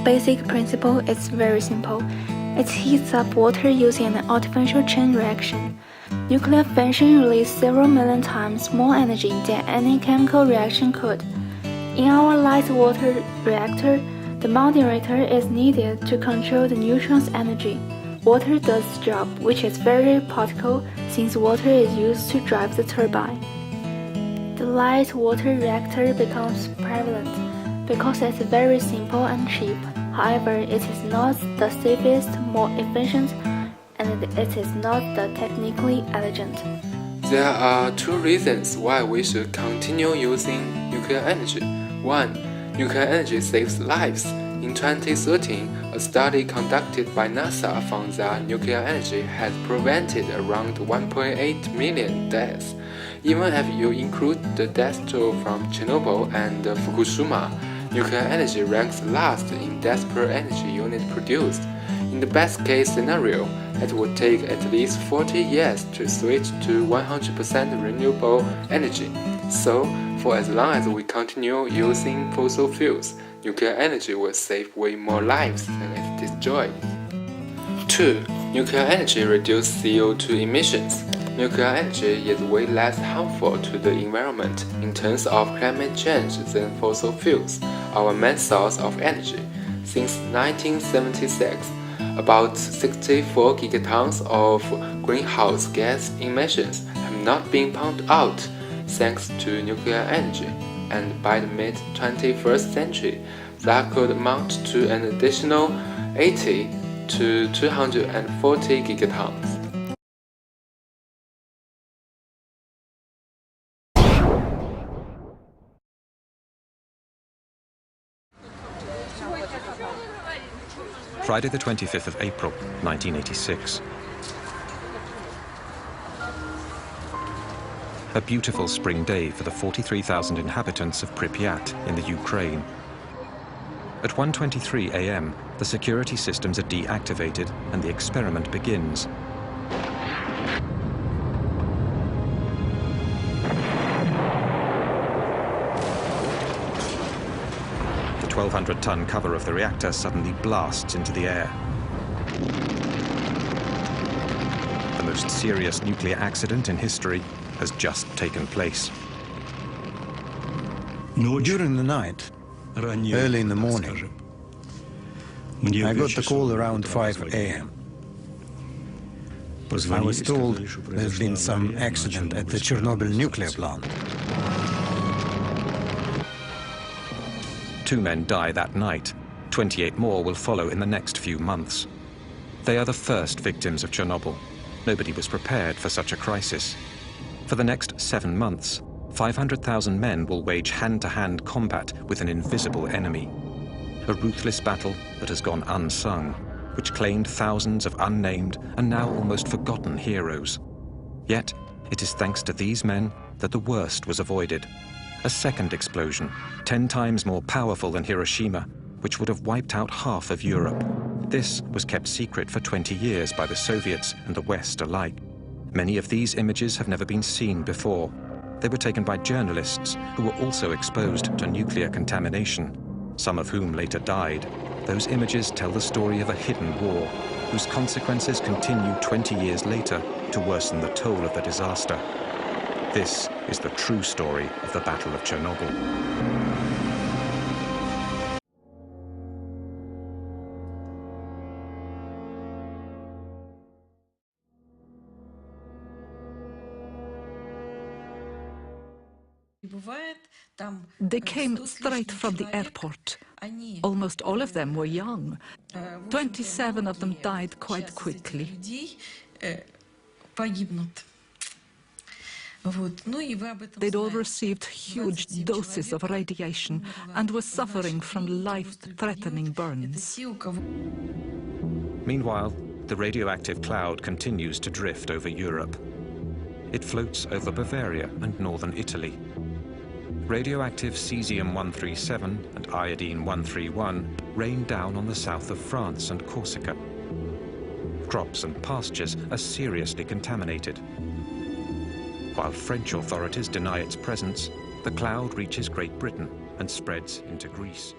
basic principle is very simple. It heats up water using an artificial chain reaction. Nuclear fission releases several million times more energy than any chemical reaction could. In our light water reactor, the moderator is needed to control the neutron's energy. Water does the job, which is very practical since water is used to drive the turbine. The light water reactor becomes prevalent because it's very simple and cheap. However, it is not the safest, more efficient, and it is not the technically elegant. There are two reasons why we should continue using nuclear energy. One, nuclear energy saves lives. In 2013, a study conducted by NASA found that nuclear energy has prevented around 1.8 million deaths. Even if you include the death toll from Chernobyl and Fukushima, nuclear energy ranks last in deaths per energy unit produced. In the best-case scenario, it would take at least 40 years to switch to 100% renewable energy. So, for as long as we continue using fossil fuels, nuclear energy will save way more lives than it destroys. 2. Nuclear energy reduces CO2 emissions. Nuclear energy is way less harmful to the environment in terms of climate change than fossil fuels, our main source of energy. Since 1976, about 64 gigatons of greenhouse gas emissions have not been pumped out thanks to nuclear energy, and by the mid-21st century, that could amount to an additional 80 to 240 gigatons. Friday the 25th of April, 1986. A beautiful spring day for the 43,000 inhabitants of Pripyat in the Ukraine. At 1:23 a.m., the security systems are deactivated and the experiment begins. The 1,200-ton cover of the reactor suddenly blasts into the air. The most serious nuclear accident in history has just taken place. During the night, early in the morning, I got the call around 5 a.m. I was told there's been some accident at the Chernobyl nuclear plant. 2 men die that night. 28 more will follow in the next few months. They are the first victims of Chernobyl. Nobody was prepared for such a crisis. For the next 7 months, 500,000 men will wage hand-to-hand combat with an invisible enemy. A ruthless battle that has gone unsung, which claimed thousands of unnamed and now almost forgotten heroes. Yet, it is thanks to these men that the worst was avoided. A second explosion, 10 times more powerful than Hiroshima, which would have wiped out half of Europe. This was kept secret for 20 years by the Soviets and the West alike. Many of these images have never been seen before. They were taken by journalists who were also exposed to nuclear contamination, some of whom later died. Those images tell the story of a hidden war, whose consequences continue 20 years later to worsen the toll of the disaster. This is the true story of the Battle of Chernobyl. They came straight from the airport. Almost all of them were young. 27 of them died quite quickly. They'd all received huge doses of radiation and were suffering from life-threatening burns. Meanwhile, the radioactive cloud continues to drift over Europe. It floats over Bavaria and northern Italy. Radioactive cesium-137 and iodine-131 rain down on the south of France and Corsica. Crops and pastures are seriously contaminated. While French authorities deny its presence, the cloud reaches Great Britain and spreads into Greece.